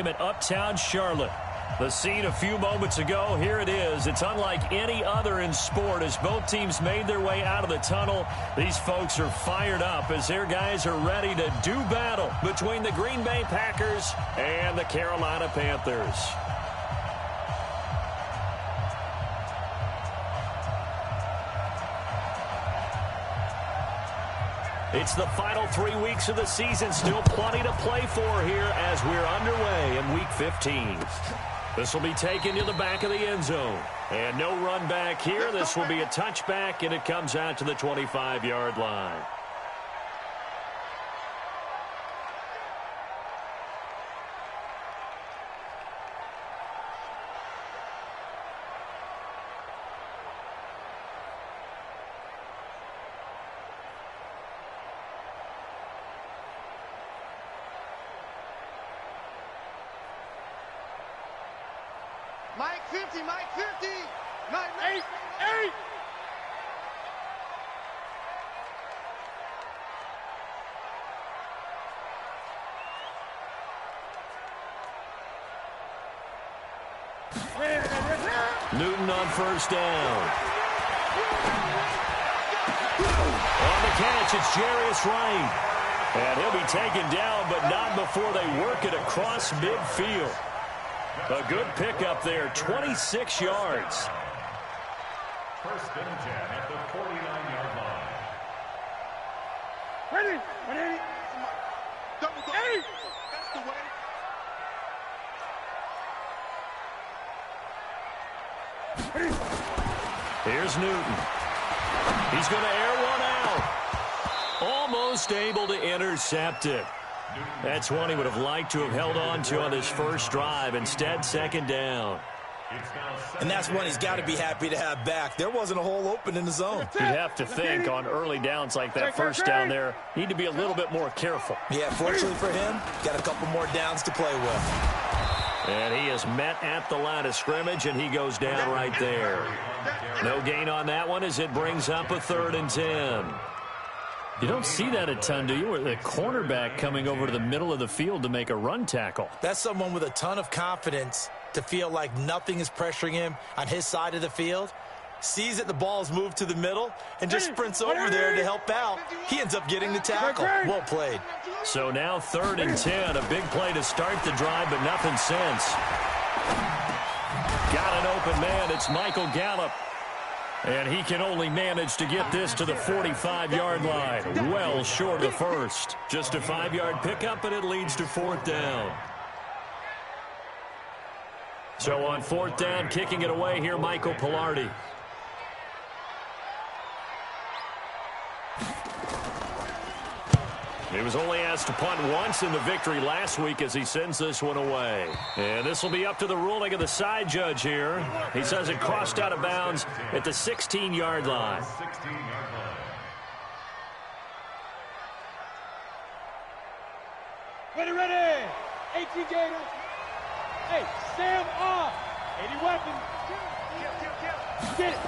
at Uptown Charlotte. The scene a few moments ago, here it is. It's unlike any other in sport as both teams made their way out of the tunnel. These folks are fired up as their guys are ready to do battle between the Green Bay Packers and the Carolina Panthers. It's the final 3 weeks of the season. Still plenty to play for here as we're underway in Week 15. This will be taken to the back of the end zone. And no run back here. This will be a touchback, and it comes out to the 25-yard line. Mike 50, Mike 50. Mike 8. Newton on first down. On the catch, it's Jarius Wright. And he'll be taken down, but not before they work it across midfield. A good pickup there, 26 yards. First and 10 at the 49-yard line. Ready. Double go. Hey! That's the way. Here's Newton. He's going to air one out. Almost able to intercept it. That's one he would have liked to have held on to on his first drive. Instead, second down. And that's one he's got to be happy to have back. There wasn't a hole open in the zone. You'd have to think on early downs like that first down there, need to be a little bit more careful. Yeah, fortunately for him, got a couple more downs to play with. And he is met at the line of scrimmage, and he goes down right there. No gain on that one as it brings up a 3rd and 10. You don't see that a ton, do you? Where the cornerback coming over to the middle of the field to make a run tackle. That's someone with a ton of confidence to feel like nothing is pressuring him on his side of the field. Sees that the ball's moved to the middle and just sprints over there to help out. He ends up getting the tackle. Well played. So now 3rd and 10. A big play to start the drive, but nothing since. Got an open man. It's Michael Gallup. And he can only manage to get this to the 45-yard line. Well short of first. Just a 5-yard pickup, and it leads to 4th down. So on 4th down, kicking it away here, Michael Pilardi. He was only asked to punt once in the victory last week as he sends this one away. And this will be up to the ruling of the side judge here. He says it crossed out of bounds at the 16-yard line. Ready. 18 Gators. Hey, Sam off. 80 weapons. Get it.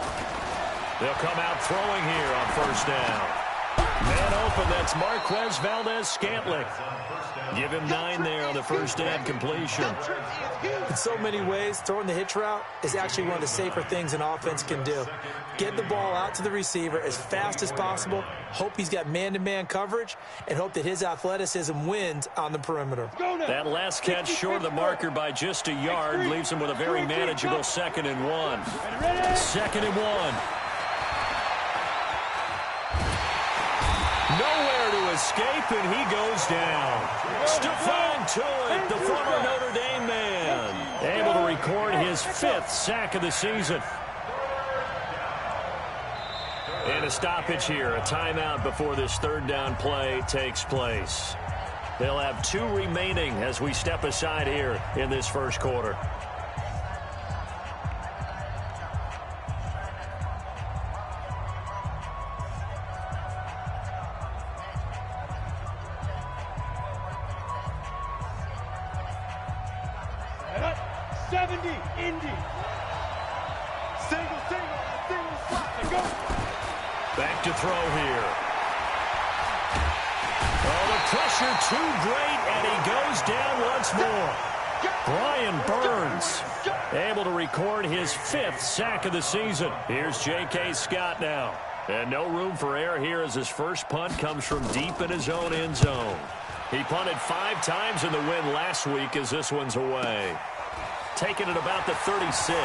They'll come out throwing here on first down. Man open, that's Marquez Valdez-Scantling. Give him 9 there on the first down completion. In so many ways, throwing the hitch route is actually one of the safer things an offense can do. Get the ball out to the receiver as fast as possible, hope he's got man-to-man coverage, and hope that his athleticism wins on the perimeter. That last catch short of the marker by just a yard leaves him with a very manageable 2nd and 1. 2nd and 1. Nowhere to escape, and he goes down. Stephon Tuitt, the former Notre Dame man, able to record his 5th sack of the season. And a stoppage here, a timeout before this 3rd down play takes place. They'll have 2 remaining as we step aside here in this first quarter. Back to throw here. Oh, the pressure too great, and he goes down once more. Brian Burns able to record his 5th sack of the season. Here's J.K. Scott now. And no room for error here as his first punt comes from deep in his own end zone. He punted 5 times in the win last week as this one's away. Taking it about the 36.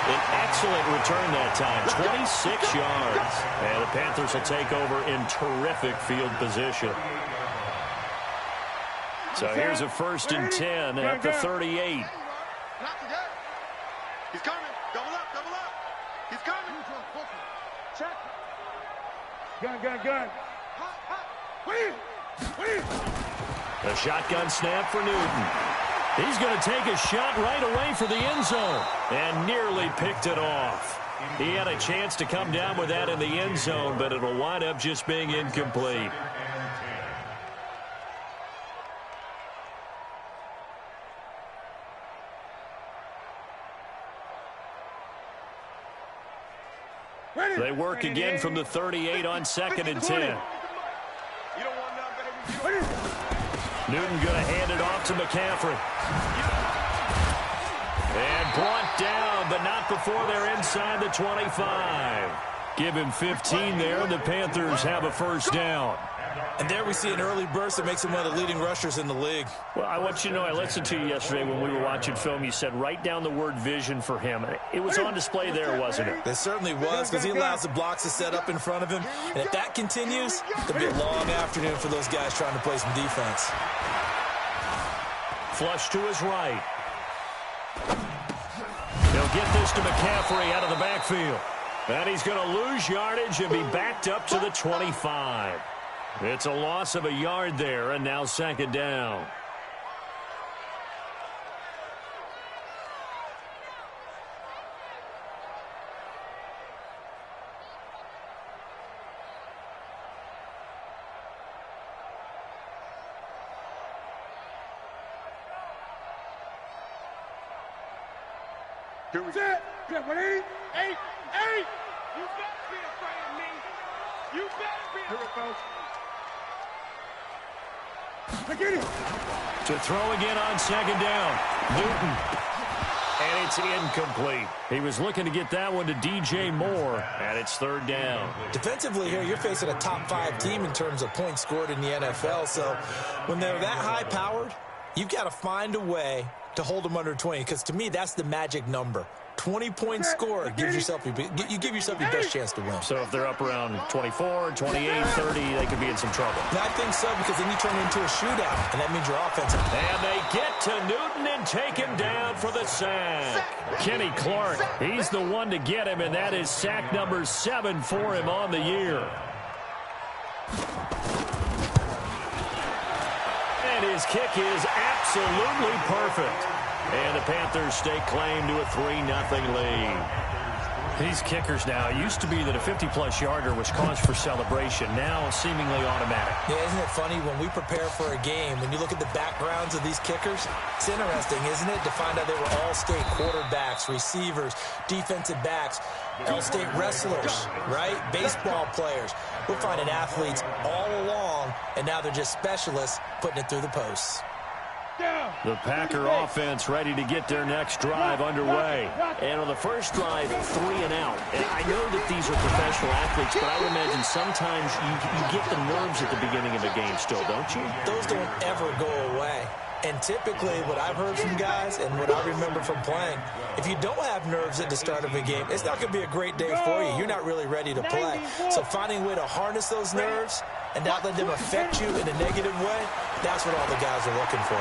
An excellent return that time, 26 yards. And the Panthers will take over in terrific field position. So here's a 1st and 10 at the 38. Not today. He's coming. Double up, double up. He's coming. Check. Gun. Win. A shotgun snap for Newton. He's going to take a shot right away for the end zone and nearly picked it off. He had a chance to come down with that in the end zone, but it'll wind up just being incomplete. They work again from the 38 on 2nd and 10. Newton going to hand it off to McCaffrey. And brought down, but not before they're inside the 25. Give him 15 there, and the Panthers have a 1st down. And there we see an early burst that makes him one of the leading rushers in the league. Well, I want you to know, I listened to you yesterday when we were watching film. You said write down the word vision for him. It was on display there, wasn't it? It certainly was, because he allows the blocks to set up in front of him. And if that continues, it'll be a long afternoon for those guys trying to play some defense. Flush to his right. He'll get this to McCaffrey out of the backfield. And he's going to lose yardage and be backed up to the 25. It's a loss of a yard there, and now 2nd down. Here we go. 8. You better be afraid of me. You better be. Here it goes. Get it. To throw again on 2nd down. Newton. And it's incomplete. He was looking to get that one to DJ Moore, and it's 3rd down. Defensively here, you're facing a top 5 team in terms of points scored in the NFL. So when they're that high-powered, you've got to find a way to hold them under 20, because to me, that's the magic number. 20 points scored, you give yourself your best chance to win. So if they're up around 24, 28, 30, they could be in some trouble. And I think so, because then you turn it into a shootout, and that means your offense. And they get to Newton and take him down for the sack. Kenny Clark, he's the one to get him, and that is sack number 7 for him on the year. And his kick is absolutely perfect. And the Panthers stake claim to a 3-0 lead. These kickers now, it used to be that a 50-plus yarder was cause for celebration. Now seemingly automatic. Yeah, isn't it funny when we prepare for a game, when you look at the backgrounds of these kickers, it's interesting, isn't it, to find out they were all-state quarterbacks, receivers, defensive backs, all-state wrestlers, right? Baseball players. We're finding athletes all along, and now they're just specialists putting it through the posts. The Packer offense ready to get their next drive underway. And on the first drive, 3 and out. And I know that these are professional athletes, but I would imagine sometimes you get the nerves at the beginning of a game still, don't you? Those don't ever go away. And typically, what I've heard from guys and what I remember from playing, if you don't have nerves at the start of a game, it's not going to be a great day for you. You're not really ready to play. So finding a way to harness those nerves and not let them affect you in a negative way, that's what all the guys are looking for.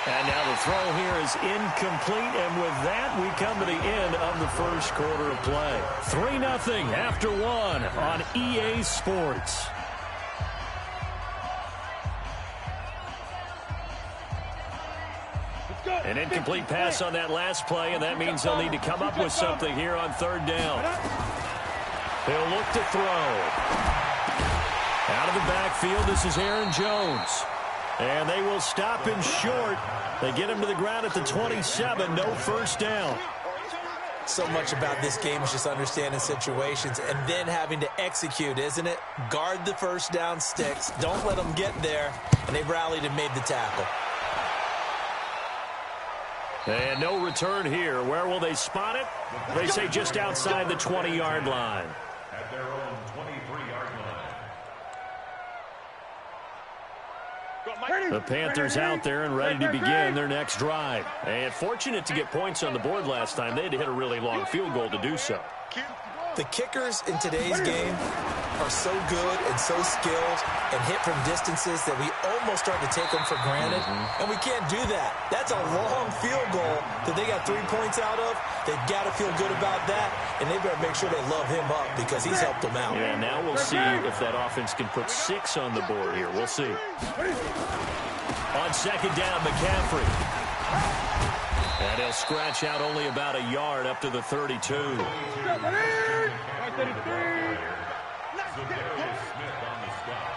And now the throw here is incomplete, and with that, we come to the end of the first quarter of play. 3-0 after 1 on EA Sports. An incomplete pass on that last play, and that means they'll need to come up with something here on 3rd down. They'll look to throw. Out of the backfield, this is Aaron Jones. And they will stop him short. They get him to the ground at the 27, no 1st down. So much about this game is just understanding situations and then having to execute, isn't it? Guard the first down sticks. Don't let them get there. And they rallied and made the tackle. And no return here. Where will they spot it? They say just outside the 20-yard line. At their own 23-yard line. The Panthers out there and ready to begin their next drive. And fortunate to get points on the board last time. They had to hit a really long field goal to do so. The kickers in today's game are so good and so skilled and hit from distances that we almost start to take them for granted. And we can't do that. That's a long field goal that they got 3 points out of. They've got to feel good about that, and they better make sure they love him up because he's helped them out. Yeah, now we'll see if that offense can put 6 on the board here. We'll see. On second down, McCaffrey. And he'll scratch out only about a yard up to the 32. Smith on the stop.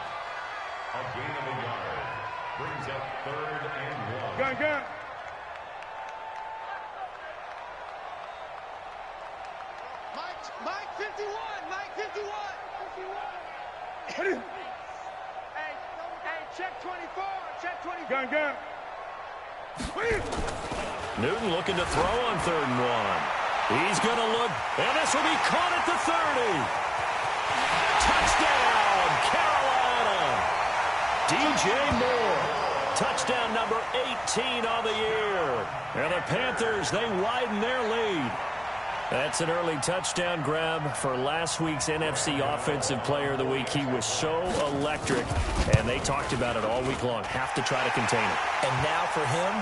A gain of a yard. Brings up 3rd and 1. Gun. Mike 51. Mike 51. Hey, check 24. Check 24. Gun. Newton looking to throw on 3rd and 1. He's going to look, and this will be caught at the 30. Touchdown, Carolina. DJ Moore. Touchdown number 18 on the year. And the Panthers, they widen their lead. That's an early touchdown grab for last week's NFC Offensive Player of the Week. He was so electric, and they talked about it all week long. Have to try to contain it. And now for him,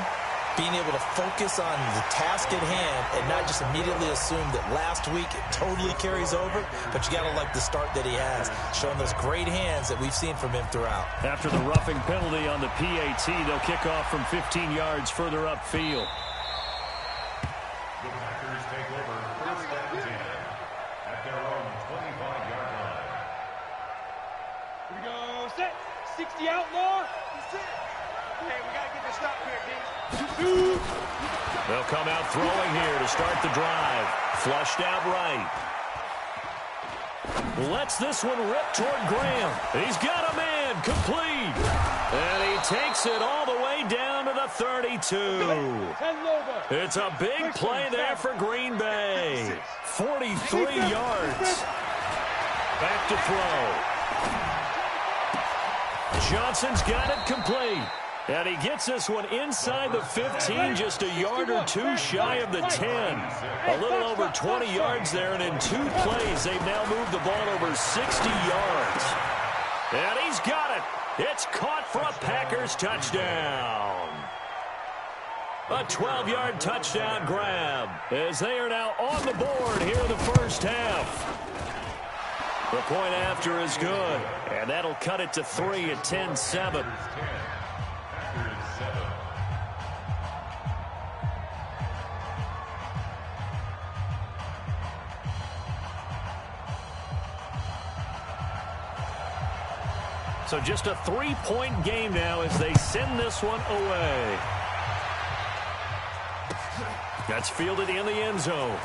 being able to focus on the task at hand and not just immediately assume that last week it totally carries over, but you got to like the start that he has, showing those great hands that we've seen from him throughout. After the roughing penalty on the PAT, they'll kick off from 15 yards further upfield. The Packers take over 1st and 10 at their own 25-yard line. Here we go. Set. 60 outlaw. That's it. Hey, we got to get this stop here, D. They'll come out throwing here to start the drive. Flushed out right. Lets this one rip toward Graham. He's got a man complete. And he takes it all the way down to the 32. It's a big play there for Green Bay. 43 yards. Back to throw. Johnson's got it complete. And he gets this one inside the 15, just a yard or 2 shy of the 10. A little over 20 yards there, and in 2 plays, they've now moved the ball over 60 yards. And he's got it. It's caught for a Packers touchdown. A 12-yard touchdown grab as they are now on the board here in the first half. The point after is good, and that'll cut it to 3 at 10-7. So just a 3-point game now as they send this one away. That's fielded in the end zone.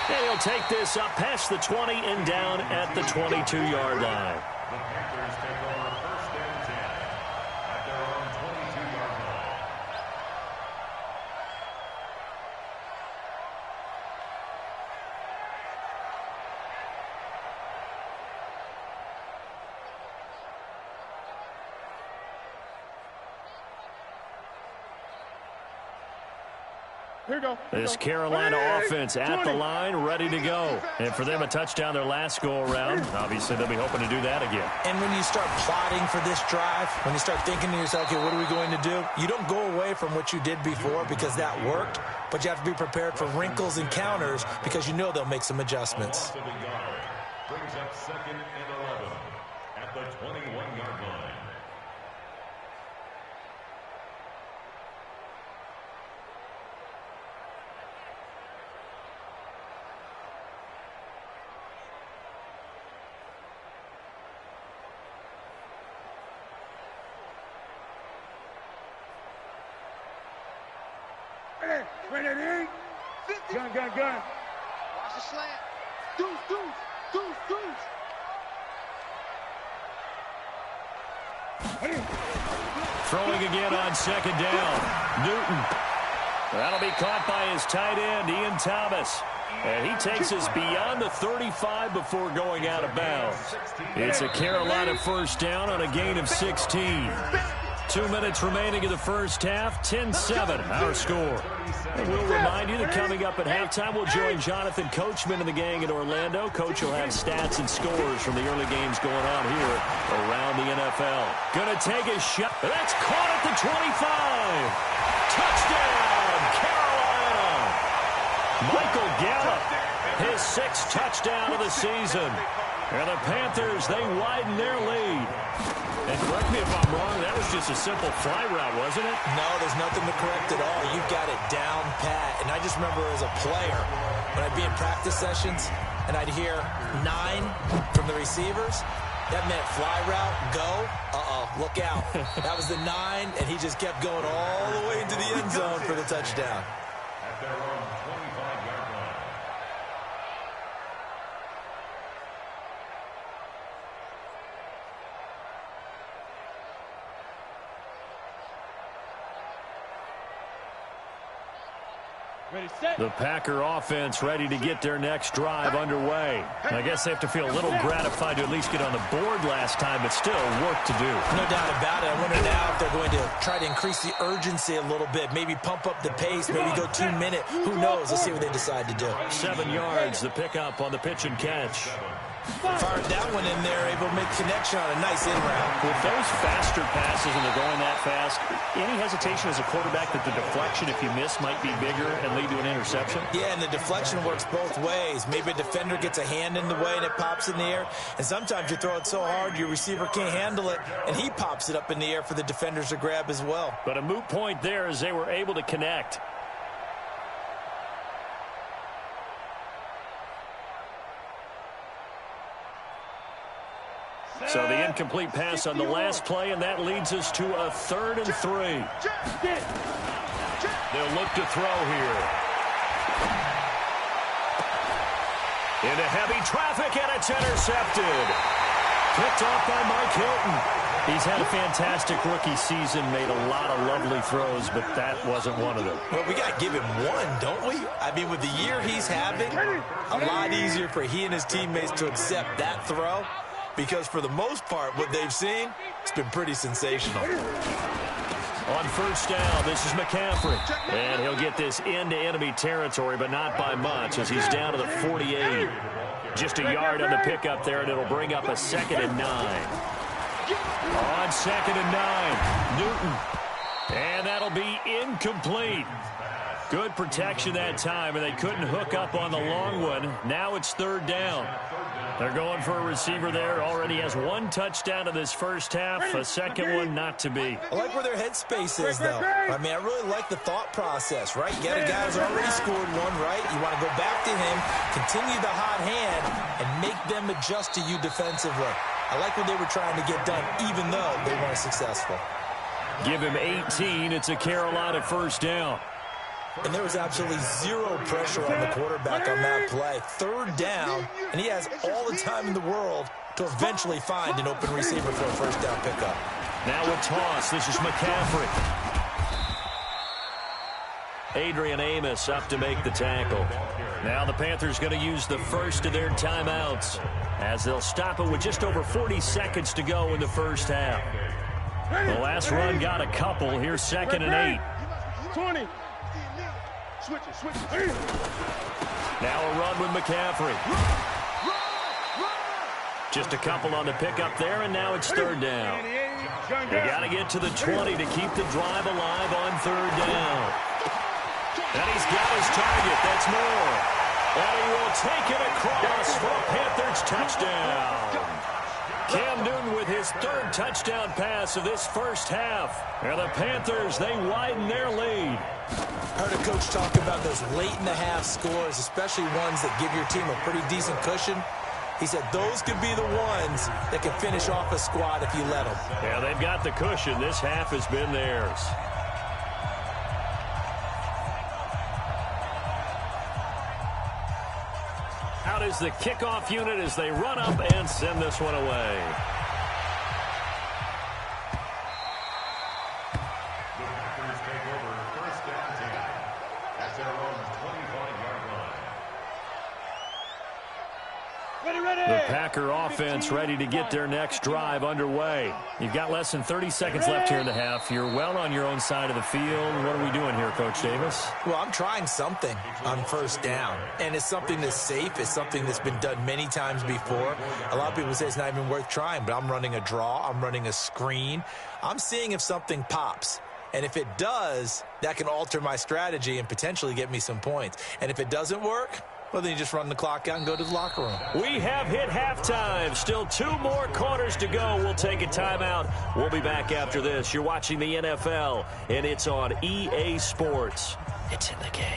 And he'll take this up past the 20 and down at the 22-yard line. The Panthers take over 1st and 10 at their own 22-yard line. Here we go. This Carolina offense at the line, ready to go. And for them, a touchdown their last go-around. Obviously, they'll be hoping to do that again. And when you start plotting for this drive, when you start thinking to yourself, okay, what are we going to do? You don't go away from what you did before because that worked, but you have to be prepared for wrinkles and counters because you know they'll make some adjustments. To the yard. Brings up 2nd and 11 at the 21-yard line. 50. Gun. Watch the slant. Deuce. Throwing again on second down. Newton. That'll be caught by his tight end, Ian Thomas. And he takes us beyond the 35 before going out of bounds. It's a Carolina first down on a gain of 16. 2 minutes remaining in the first half, 10-7, our score. And we'll remind you that coming up at halftime, we'll join Jonathan Coachman and the gang in Orlando. Coach will have stats and scores from the early games going on here around the NFL. Gonna take a shot. That's caught at the 25. Touchdown, Carolina. Michael Gallup, his 6th touchdown of the season. And the Panthers, they widen their lead. And correct me if I'm wrong, that was just a simple fly route, wasn't it? No, there's nothing to correct at all. You've got it down pat. And I just remember as a player, when I'd be in practice sessions and I'd hear 9 from the receivers, that meant fly route, go, look out. That was the 9, and he just kept going all the way into the end zone for the touchdown. At their own 25-yard line. The Packer offense ready to get their next drive underway. I guess they have to feel a little gratified to at least get on the board last time, but still work to do. No doubt about it. I wonder now if they're going to try to increase the urgency a little bit, maybe pump up the pace, maybe go 2 minute. Who knows? Let's see what they decide to do. 7 yards, the pickup on the pitch and catch. Fired that one in there, able to make connection on a nice in route. With those faster passes and they're going that fast, any hesitation as a quarterback that the deflection, if you miss, might be bigger and lead to an interception? Yeah, and the deflection works both ways. Maybe a defender gets a hand in the way and it pops in the air. And sometimes you throw it so hard your receiver can't handle it, and he pops it up in the air for the defenders to grab as well. But a moot point there as they were able to connect. So the incomplete pass on the last play, and that leads us to a 3rd and 3. They'll look to throw here. Into heavy traffic, and it's intercepted. Picked off by Mike Hilton. He's had a fantastic rookie season, made a lot of lovely throws, but that wasn't one of them. Well, we got to give him one, don't we? I mean, with the year he's having, a lot easier for he and his teammates to accept that throw. Because for the most part, what they've seen, it's been pretty sensational. On first down, this is McCaffrey. And he'll get this into enemy territory, but not by much as he's down to the 48. Just a yard on the pickup there, and it'll bring up a 2nd and 9. On 2nd and 9, Newton. And that'll be incomplete. Good protection that time, and they couldn't hook up on the long one. Now it's 3rd down. They're going for a receiver there. Already has 1 touchdown in this first half. A second one not to be. I like where their headspace is, though. I mean, I really like the thought process, right? You got a guy who's already scored one, right? You want to go back to him, continue the hot hand, and make them adjust to you defensively. I like what they were trying to get done, even though they weren't successful. Give him 18. It's a Carolina first down. And there was absolutely zero pressure on the quarterback on that play. 3rd down, and he has all the time in the world to eventually find an open receiver for a first down pickup. Now a toss. This is McCaffrey. Adrian Amos up to make the tackle. Now the Panthers going to use the first of their timeouts as they'll stop it with just over 40 seconds to go in the first half. The last run got a couple. Here's 2nd and 8. 20. Switch it. Now a run with McCaffrey. Just a couple on the pickup there, and now it's 3rd down. They got to get to the 20 to keep the drive alive on 3rd down. And he's got his target. That's more. And he will take it across for a Panthers touchdown. Cam Newton with his 3rd touchdown pass of this first half. And the Panthers, they widen their lead. I heard a coach talk about those late-in-the-half scores, especially ones that give your team a pretty decent cushion. He said those could be the ones that can finish off a squad if you let them. Yeah, they've got the cushion. This half has been theirs. Out is the kickoff unit as they run up and send this one away. The Packers take over first down 10 at their own 25-yard line. The Packer offense ready to get their next drive underway. You've got less than 30 seconds left here in the half. You're well on your own side of the field. What are we doing here, Coach Davis? Well, I'm trying something on first down, and it's something that's safe. It's something that's been done many times before. A lot of people say it's not even worth trying, but I'm running a draw. I'm running a screen. I'm seeing if something pops. And if it does, that can alter my strategy and potentially get me some points. And if it doesn't work, well, then you just run the clock out and go to the locker room. We have hit halftime. Still 2 more quarters to go. We'll take a timeout. We'll be back after this. You're watching the NFL, and it's on EA Sports. It's in the game.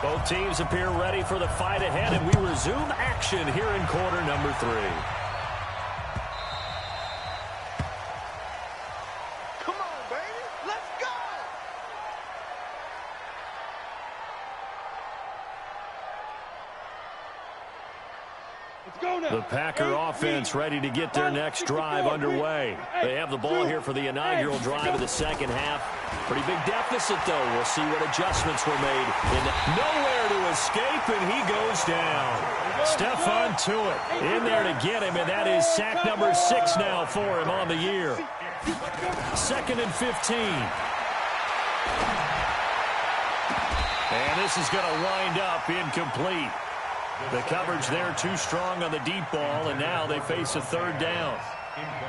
Both teams appear ready for the fight ahead, and we resume action here in quarter number 3. The Packer offense ready to get their next drive underway. They have the ball here for the inaugural drive of the second half. Pretty big deficit, though. We'll see what adjustments were made. Nowhere to escape, and he goes down. Stephon Tuitt in there to get him, and that is sack number 6 now for him on the year. 2nd and 15. And this is going to wind up incomplete. The coverage there too strong on the deep ball, and now they face a 3rd down.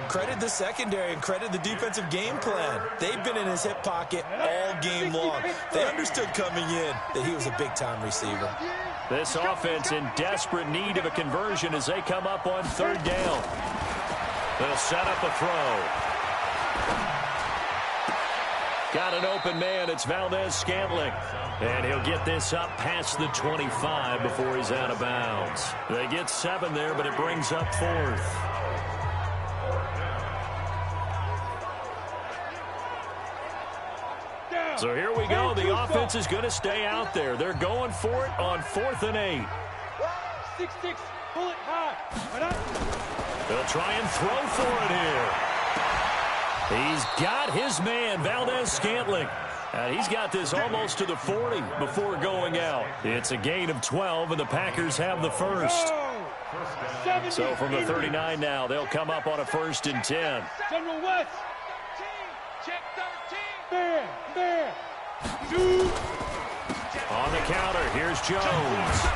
Credit the secondary and credit the defensive game plan. They've been in his hip pocket all game long. They understood coming in that he was a big-time receiver. This offense in desperate need of a conversion as they come up on 3rd down. They'll set up a throw. Got an open man. It's Valdez-Scantling. And he'll get this up past the 25 before he's out of bounds. They get 7 there, but it brings up 4th. So here we go. The offense is going to stay out there. They're going for it on 4th and 8. 6-6, pull it high. They'll try and throw for it here. He's got his man, Valdez-Scantling. And he's got this almost to the 40 before going out. It's a gain of 12, and the Packers have the first. So from the 39 now, they'll come up on a 1st and 10. General West. Check 13. There. On the counter, here's Jones.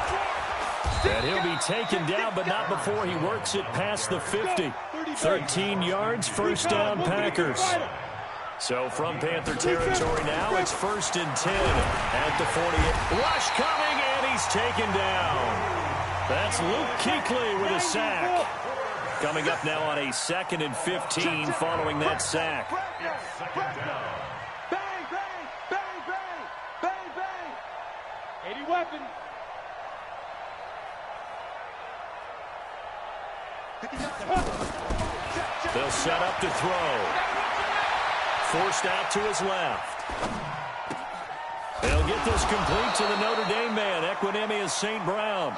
And he'll be taken down, but not before he works it past the 50. 13 yards, 1st down, Packers. So from Panther territory now, it's 1st and 10 at the 48. Rush coming, and he's taken down. That's Luke Kuechly with a sack. Coming up now on a 2nd and 15 following that sack. Bang, bang, bang, bang, bang. 80 weapons. They'll set up to throw. Forced out to his left. They'll get this complete to the Notre Dame man, Equinemius St. Brown.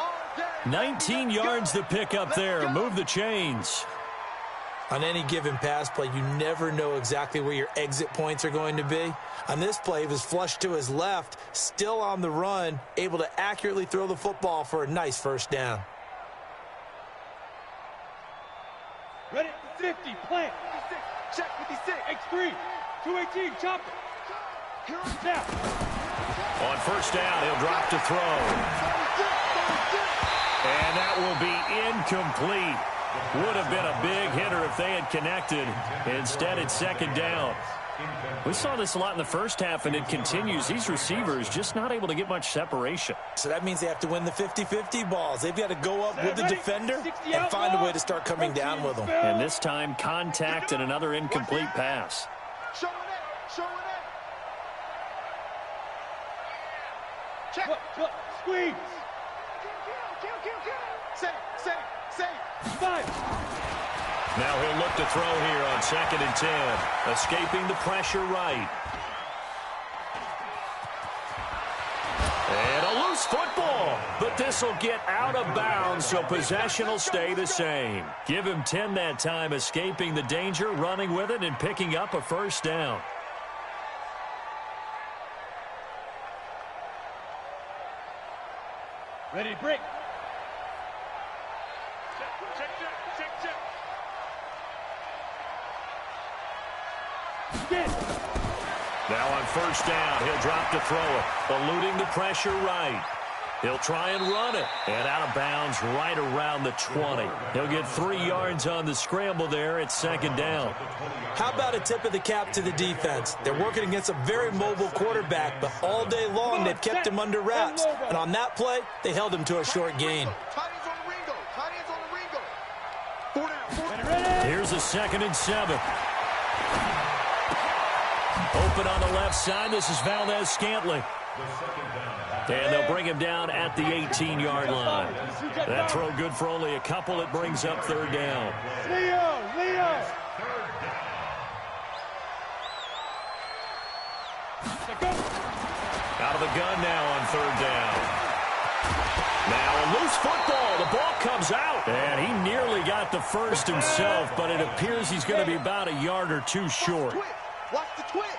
19 yards to pick up there. Move the chains. On any given pass play, you never know exactly where your exit points are going to be. On this play, he was flushed to his left, still on the run, able to accurately throw the football for a nice 1st down. Ready, 50, plant. Check 56. X3, 218, chop it. Now. On 1st down, he'll drop to throw. And that will be incomplete. Would have been a big hitter if they had connected. Instead, it's 2nd down. We saw this a lot in the first half, and it continues. These receivers just not able to get much separation. So that means they have to win the 50-50 balls. They've got to go up with the defender and find a way to start coming down with them. And this time, contact and another incomplete pass. Showing it. Check. Now he'll look to throw here on 2nd and 10. Escaping the pressure right. And a loose football. But this will get out of bounds, so possession will stay the same. Give him 10 that time, escaping the danger, running with it, and picking up a first down. Ready to break. Now on first down, he'll drop to throw it, eluding the pressure right. He'll try and run it, and out of bounds right around the 20. He'll get 3 yards on the scramble there at 2nd down. How about a tip of the cap to the defense? They're working against a very mobile quarterback, but all day long they've kept him under wraps. And on that play, they held him to a short gain. Here's a 2nd and 7. Open on the left side. This is Valdez-Scantling. And they'll bring him down at the 18-yard line. That throw good for only a couple. It brings up 3rd down. Leo! Out of the gun now on 3rd down. Now a loose football. The ball comes out. And he nearly got the first himself, but it appears he's going to be about a yard or two short. Watch the twist.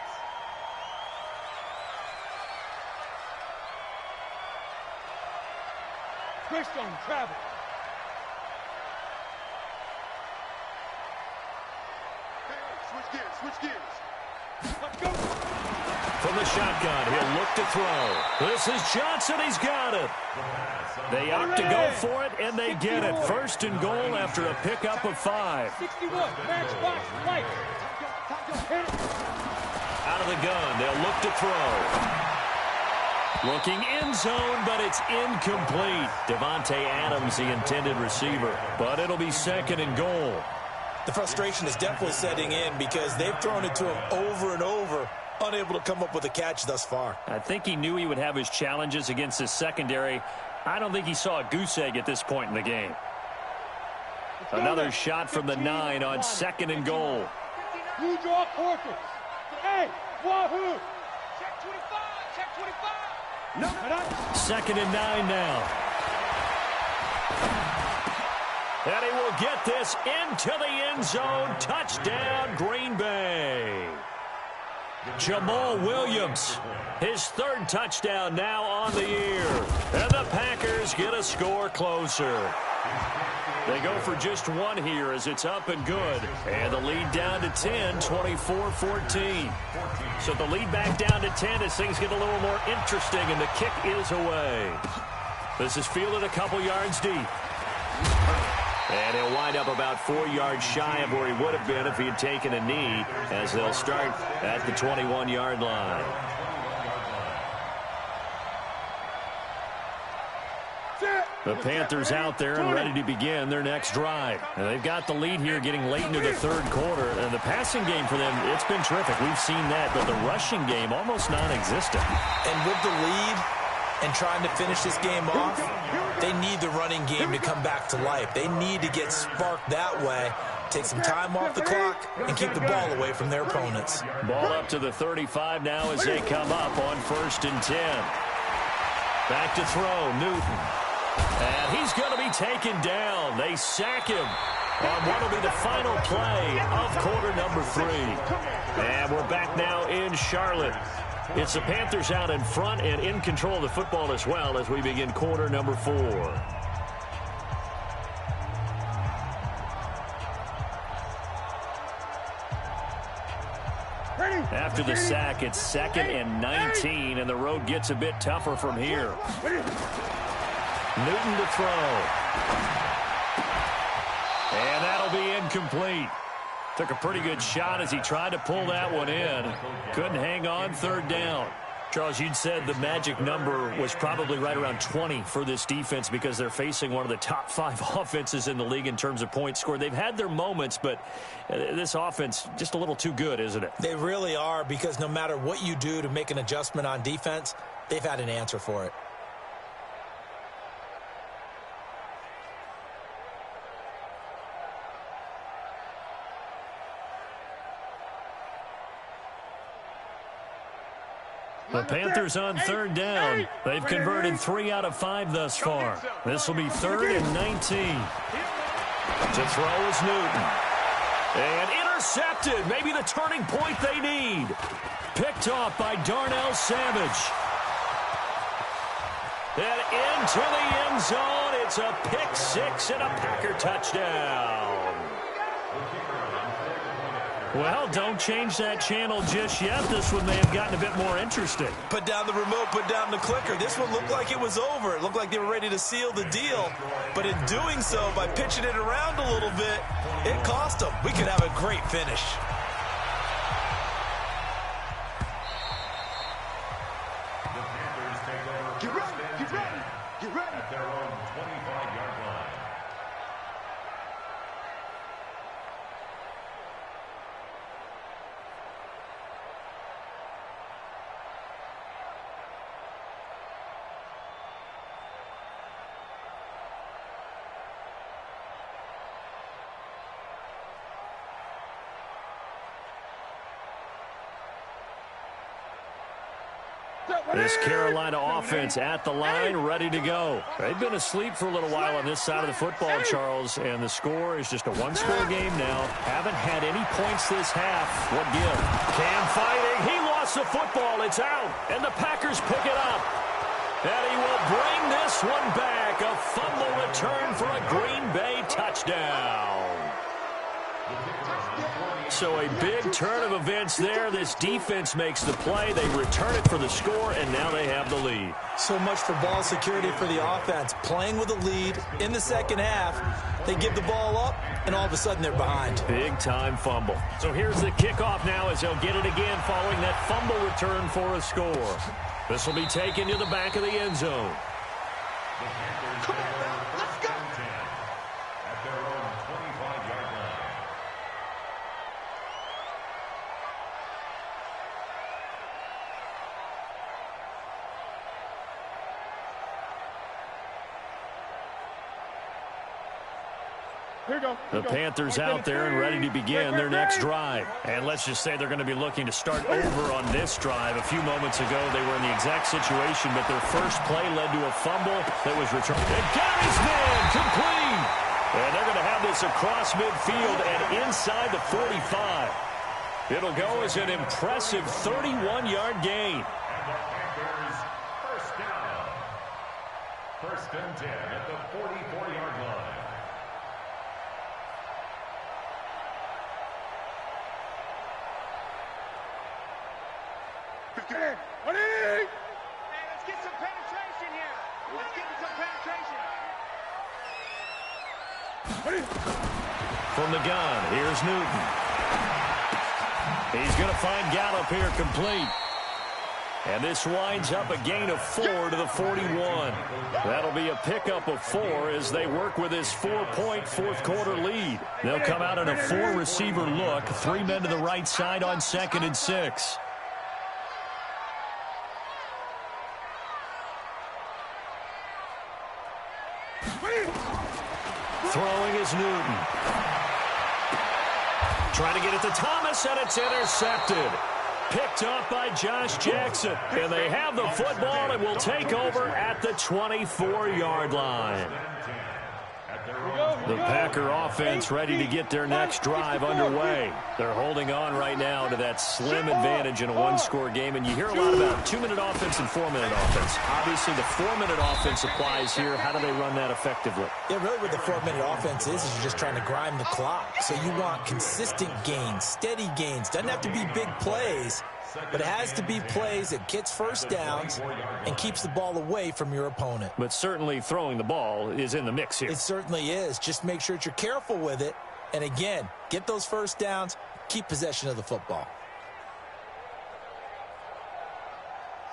Twist on travel. Switch gears. Let's go. From the shotgun, he'll look to throw. This is Johnson. He's got it. They opt to go for it, and they get it. 1st and goal after a pickup of 5. 61. Matchbox right. Out of the gun, they'll look to throw. Looking end zone, but it's incomplete. Devontae Adams, the intended receiver. But it'll be 2nd and goal. The frustration is definitely setting in because they've thrown it to him over and over, unable to come up with a catch thus far. I think he knew he would have his challenges against his secondary. I don't think he saw a goose egg at this point in the game. Another shot from the 9 on 2nd and goal. Blue draw quarters. Hey, wahoo! Check 25. Check 25. No. 2nd and 9 now. And he will get this into the end zone. Touchdown, Green Bay. Jamal Williams, his 3rd touchdown now on the year. And the Packers get a score closer. They go for just 1 here as it's up and good. And the lead down to 10, 24-14. So the lead back down to 10 as things get a little more interesting, and the kick is away. This is fielded a couple yards deep. And he'll wind up about 4 yards shy of where he would have been if he had taken a knee, as they'll start at the 21-yard line. The Panthers out there and ready to begin their next drive. And they've got the lead here getting late into the 3rd quarter. And the passing game for them, it's been terrific. We've seen that, but the rushing game almost non-existent. And with the lead and trying to finish this game off, they need the running game to come back to life. They need to get sparked that way, take some time off the clock, and keep the ball away from their opponents. Ball up to the 35 now as they come up on 1st and 10. Back to throw, Newton. And he's going to be taken down. They sack him on what will be the final play of quarter number 3. And we're back now in Charlotte. It's the Panthers out in front and in control of the football as well as we begin quarter number 4. After the sack, it's 2nd and 19, and the road gets a bit tougher from here. Newton to throw. And that'll be incomplete. Took a pretty good shot as he tried to pull that one in. Couldn't hang on, 3rd down. Charles, you'd said the magic number was probably right around 20 for this defense because they're facing one of the top 5 offenses in the league in terms of points scored. They've had their moments, but this offense just a little too good, isn't it? They really are, because no matter what you do to make an adjustment on defense, they've had an answer for it. The Panthers on third down. They've converted 3 out of 5 thus far. This will be 3rd and 19. To throw is Newton. And intercepted. Maybe the turning point they need. Picked off by Darnell Savage. And into the end zone. It's a pick 6 and a Packer touchdown. Well, don't change that channel just yet. This one may have gotten a bit more interesting. Put down the remote, put down the clicker. This one looked like it was over. It looked like they were ready to seal the deal. But in doing so, by pitching it around a little bit, it cost them. We could have a great finish. The Panthers take over Get first ready, and get 10 ready, get ready. at their own 25-yard line. This Carolina offense at the line, ready to go. They've been asleep for a little while on this side of the football, Charles, and the score is just a one-score game now. Haven't had any points this half. What give? Cam fighting. He lost the football. It's out, and the Packers pick it up. And he will bring this one back. A fumble return for a Green Bay touchdown. So a big turn of events there. This defense makes the play. They return it for the score, and now they have the lead. So much for ball security for the offense. Playing with a lead in the second half, they give the ball up, and all of a sudden they're behind. Big-time fumble. So here's the kickoff now as they'll get it again following that fumble return for a score. This will be taken to the back of the end zone. The Panthers take over first and 10 at their own 25-yard line. The Panthers out there and ready to begin their next drive. And let's just say they're going to be looking to start over on this drive. A few moments ago, they were in the exact situation, but their first play led to a fumble that was returned. And Gary's man complete. And they're going to have this across midfield and inside the 45. It'll go as an impressive 31-yard gain. And the Panthers first down. First and 10 at the 44-yard line. Hey, let's get some penetration here. Let's get some penetration. From the gun, here's Newton. He's going to find Gallup here complete. And this winds up a gain of 4 to the 41. That'll be a pickup of 4 as they work with this 4-point fourth-quarter lead. They'll come out in a 4-receiver look. 3 men to the right side on 2nd and 6. Throwing is Newton. Trying to get it to Thomas, and it's intercepted. Picked up by Josh Jackson. And they have the football and will take over at the 24-yard line. The Packer offense ready to get their next drive underway. They're holding on right now to that slim advantage in a one-score game. And you hear a lot about 2-minute offense and 4-minute offense. Obviously, the 4-minute offense applies here. How do they run that effectively? Yeah, really what the 4-minute offense is you're just trying to grind the clock. So you want consistent gains, steady gains. Doesn't have to be big plays, but it has to be plays that gets first downs and keeps the ball away from your opponent. But certainly throwing the ball is in the mix here. It certainly is. Just make sure that you're careful with it. And again, get those first downs, keep possession of the football.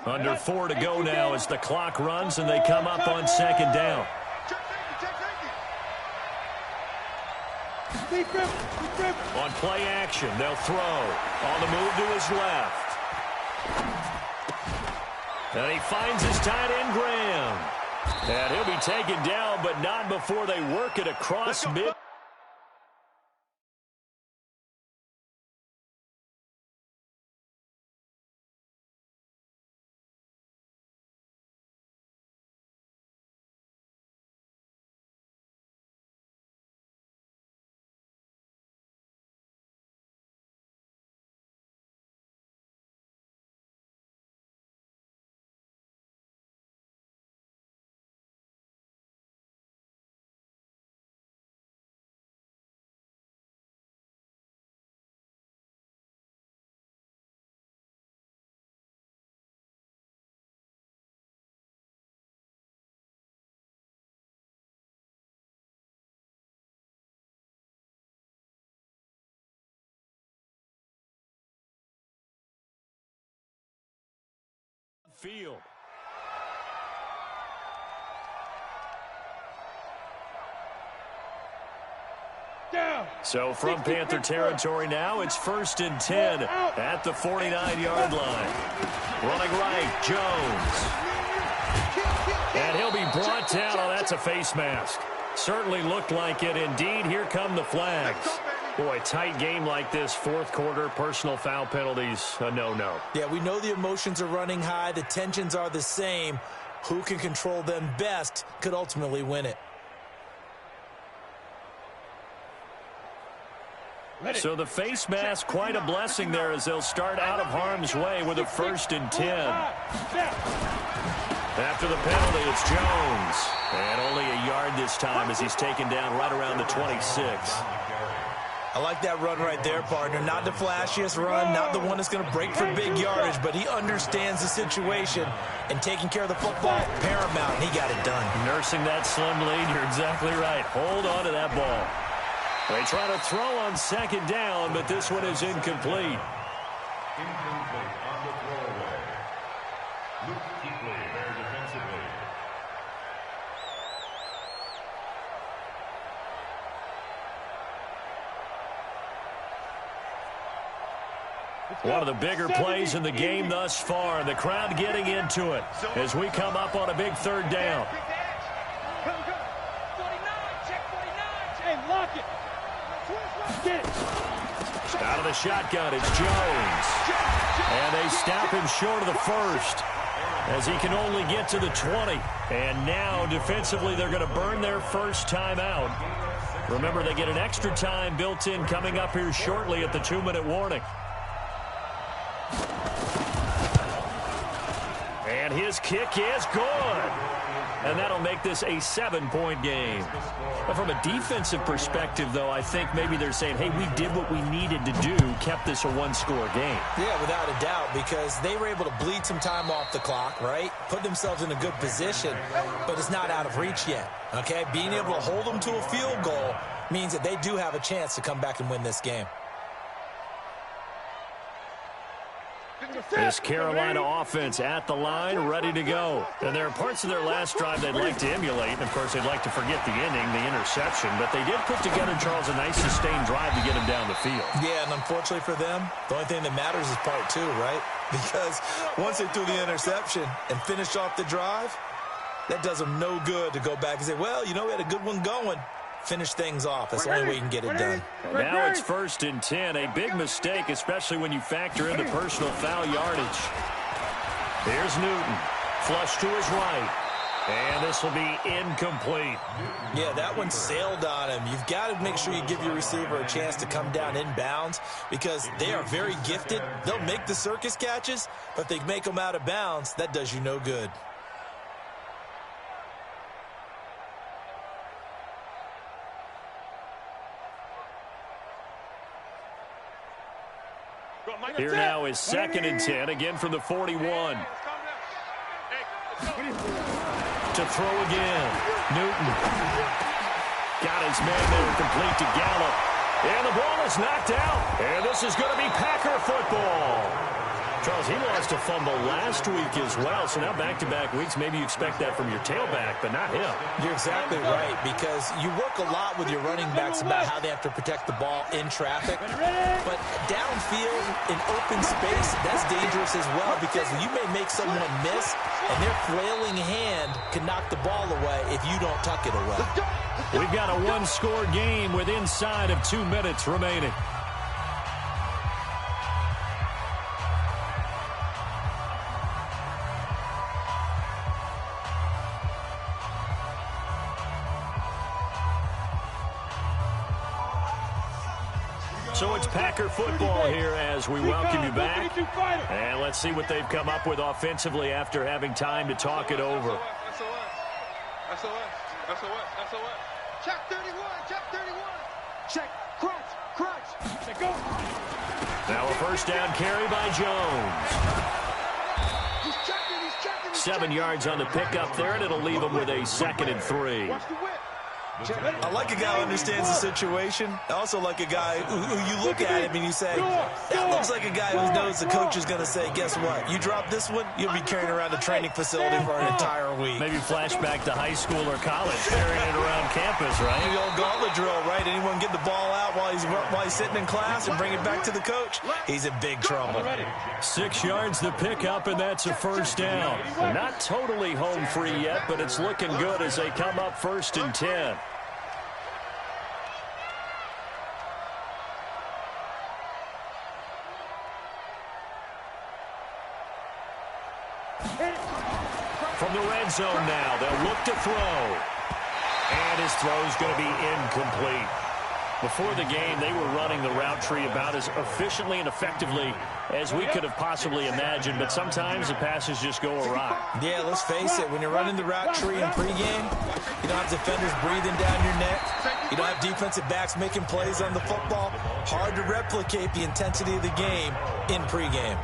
Under 4 to go now as the clock runs and they come up on 2nd down. On play action, they'll throw. On the move to his left. And he finds his tight end, Graham. And he'll be taken down, but not before they work it across mid. field. So from Panther territory now, it's 1st and 10 at the 49-yard line. Running right, Jones. And he'll be brought down. Oh, that's a face mask. Certainly looked like it. Indeed, here come the flags. Boy, tight game like this, fourth quarter, personal foul penalties, a no-no. Yeah, we know the emotions are running high. The tensions are the same. Who can control them best could ultimately win it. So the face mask, quite a blessing there as they'll start out of harm's way with a 1st and 10. After the penalty, it's Jones. And only a yard this time as he's taken down right around the 26. I like that run right there, partner. Not the flashiest run, not the one that's going to break for big yardage, but he understands the situation, and taking care of the football, paramount, and he got it done. Nursing that slim lead, you're exactly right. Hold on to that ball. They try to throw on 2nd down, but this one is incomplete. Incomplete on the throwaway. Luke Kuechly there defensively. One of the bigger plays in the game thus far. The crowd getting into it as we come up on a big 3rd down. Out of the shotgun, it's Jones. And they stop him short of the 1st as he can only get to the 20. And now, defensively, they're going to burn their first time out. Remember, they get an extra time built in coming up here shortly at the 2-minute warning. And his kick is good. And that'll make this a 7-point game. But from a defensive perspective, though, I think maybe they're saying, hey, we did what we needed to do, kept this a 1-score game. Yeah, without a doubt, because they were able to bleed some time off the clock, right? Put themselves in a good position, but it's not out of reach yet, okay? Being able to hold them to a field goal means that they do have a chance to come back and win this game. This Carolina offense at the line, ready to go. And there are parts of their last drive they'd like to emulate. And, of course, they'd like to forget the ending, the interception. But they did put together, Charles, a nice sustained drive to get him down the field. Yeah, and unfortunately for them, the only thing that matters is part 2, right? Because once they threw the interception and finished off the drive, that does them no good to go back and say, well, you know, we had a good one going. Finish things off. That's the only way you can get it done. Now it's 1st and 10. A big mistake, especially when you factor in the personal foul yardage. Here's Newton. Flush to his right. And this will be incomplete. Yeah, that one sailed on him. You've got to make sure you give your receiver a chance to come down inbounds because they are very gifted. They'll make the circus catches, but if they make them out of bounds, that does you no good. Here now is 2nd and 10, again from the 41. To throw again. Newton. Got his man there, complete to Gallup. And the ball is knocked out. And this is going to be Packer football. Charles, he lost a fumble last week as well, so now back-to-back weeks, maybe you expect that from your tailback, but not him. You're exactly right, because you work a lot with your running backs about how they have to protect the ball in traffic, but downfield, in open space, that's dangerous as well, because you may make someone miss, and their flailing hand can knock the ball away if you don't tuck it away. We've got a 1-score game with inside of 2 minutes remaining. So it's Packer football here as we welcome you back. And let's see what they've come up with offensively after having time to talk it over. SOS. Check 31. Check. Crunch. Check, go. Now a first down carry by Jones. He's checking. 7 yards on the pickup there, and it'll leave him with a 2nd and 3. Watch the whip. I like a guy who understands the situation. I also like a guy who you look at him and you say, that looks like a guy who knows the coach is going to say, guess what? You drop this one, you'll be carrying around the training facility for an entire week. Maybe flashback to high school or college, carrying it around campus, right? The old gauntlet drill, right? Anyone get the ball out while he's sitting in class and bring it back to the coach? He's in big trouble. 6 yards the pickup, and that's a first down. Not totally home free yet, but it's looking good as they come up 1st and 10. From the red zone now, they'll look to throw. And his throw's going to be incomplete. Before the game, they were running the route tree about as efficiently and effectively as we could have possibly imagined, but sometimes the passes just go awry. Yeah, let's face it, when you're running the route tree in pregame, you don't have defenders breathing down your neck. You don't have defensive backs making plays on the football. Hard to replicate the intensity of the game in pregame.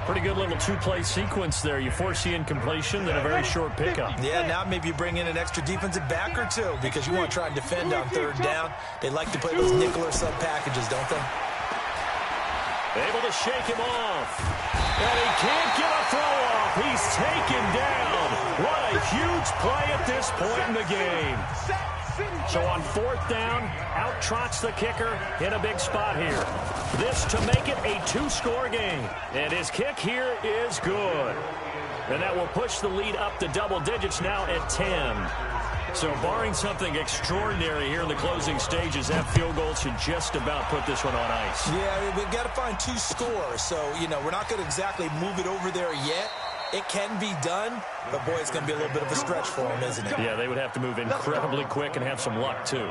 Pretty good little two-play sequence there. You force the incompletion, then a very short pickup. Yeah, now maybe you bring in an extra defensive back or two because you want to try and defend on 3rd down. They like to play those nickel or sub packages, don't they? Able to shake him off. And he can't get a throw off. He's taken down. What a huge play at this point in the game. So on 4th down, out trots the kicker in a big spot here. This to make it a 2-score game. And his kick here is good. And that will push the lead up to double digits now at 10. So barring something extraordinary here in the closing stages, that field goal should just about put this one on ice. Yeah, we've got to find 2 scores. So, we're not going to exactly move it over there yet. It can be done, but, boy, it's going to be a little bit of a stretch for them, isn't it? Yeah, they would have to move incredibly quick and have some luck, too.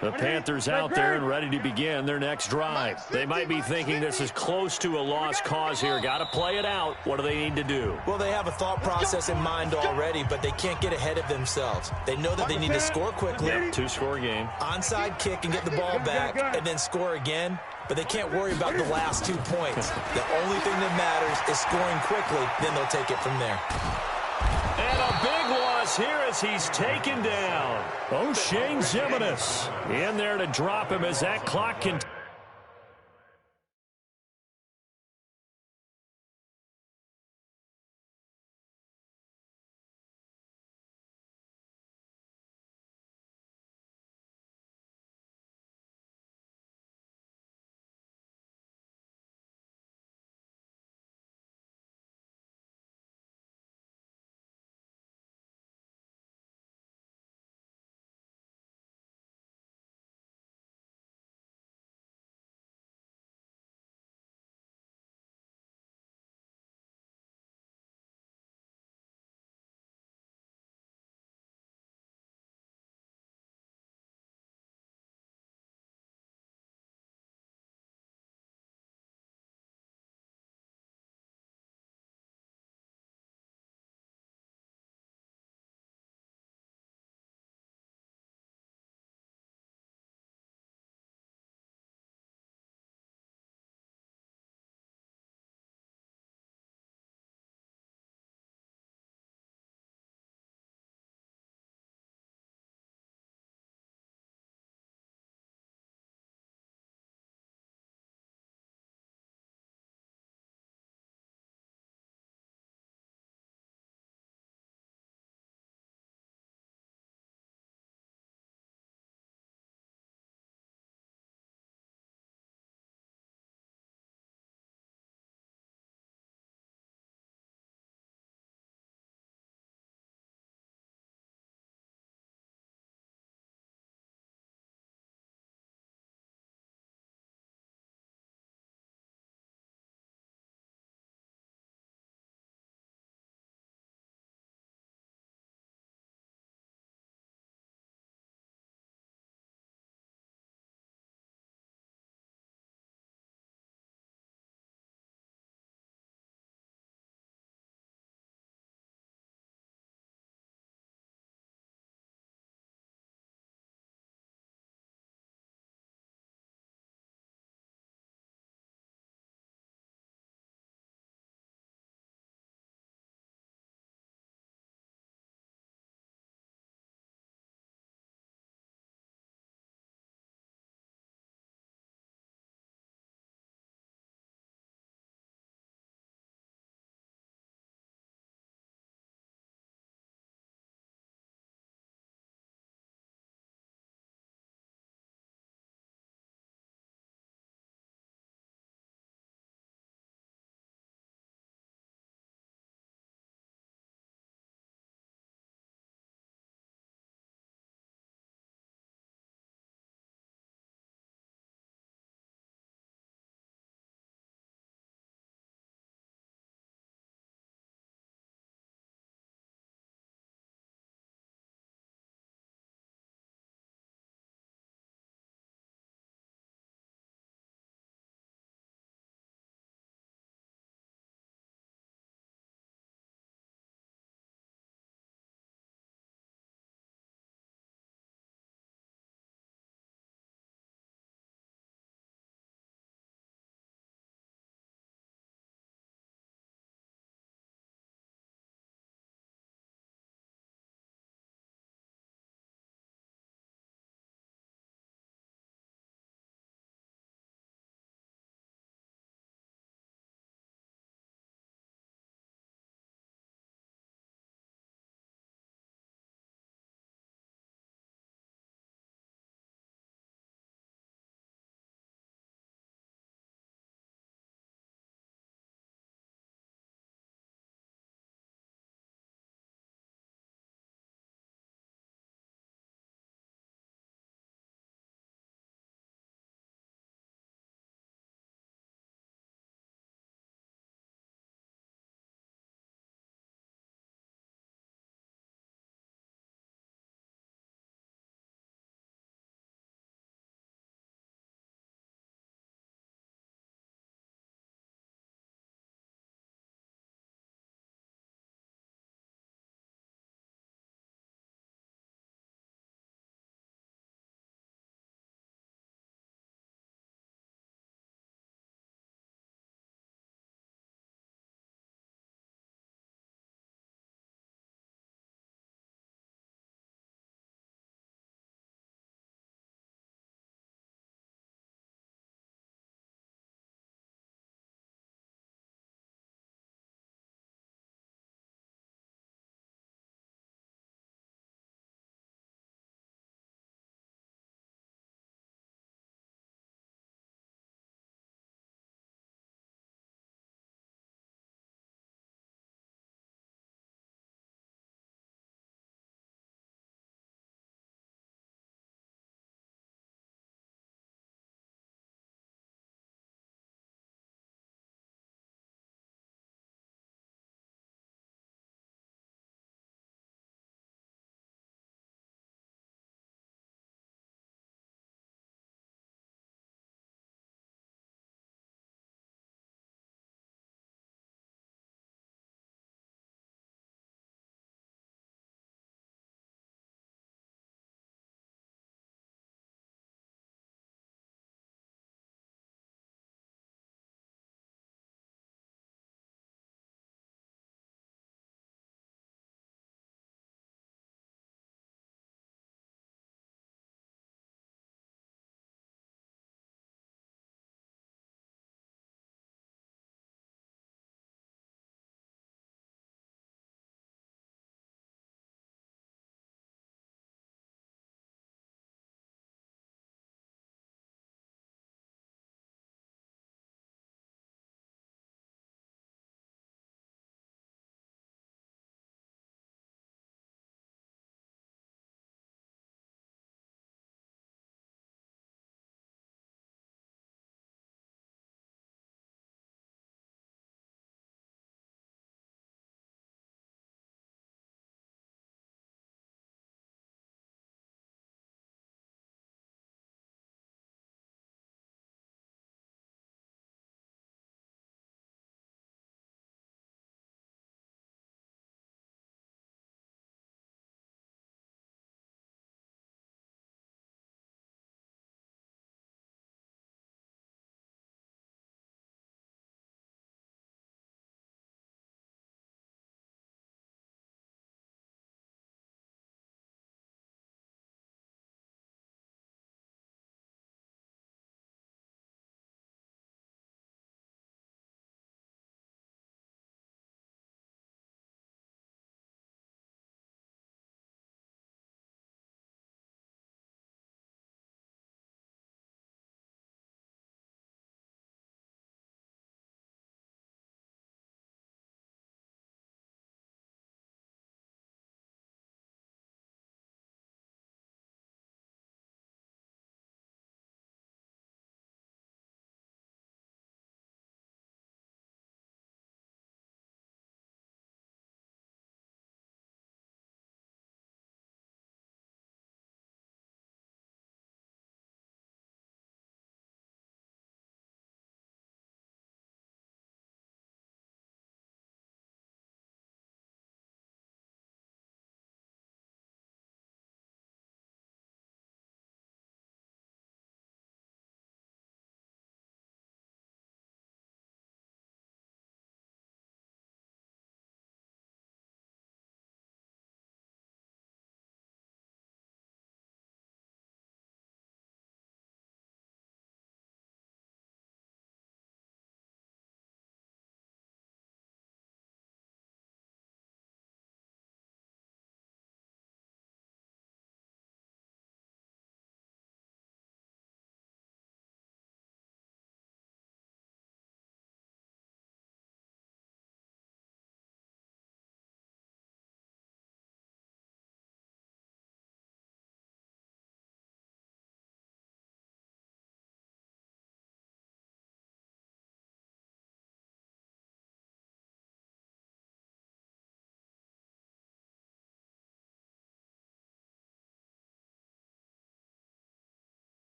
The Panthers out there and ready to begin their next drive. They might be thinking this is close to a lost cause here. Got to play it out. What do they need to do? Well, they have a thought process in mind already, but they can't get ahead of themselves. They know that they need to score quickly. Yep, 2-score game. Onside kick and get the ball back and then score again. But they can't worry about the last 2 points. The only thing that matters is scoring quickly. Then they'll take it from there. And a big loss here as he's taken down. O'Shane Zimenez in there to drop him as that clock continues.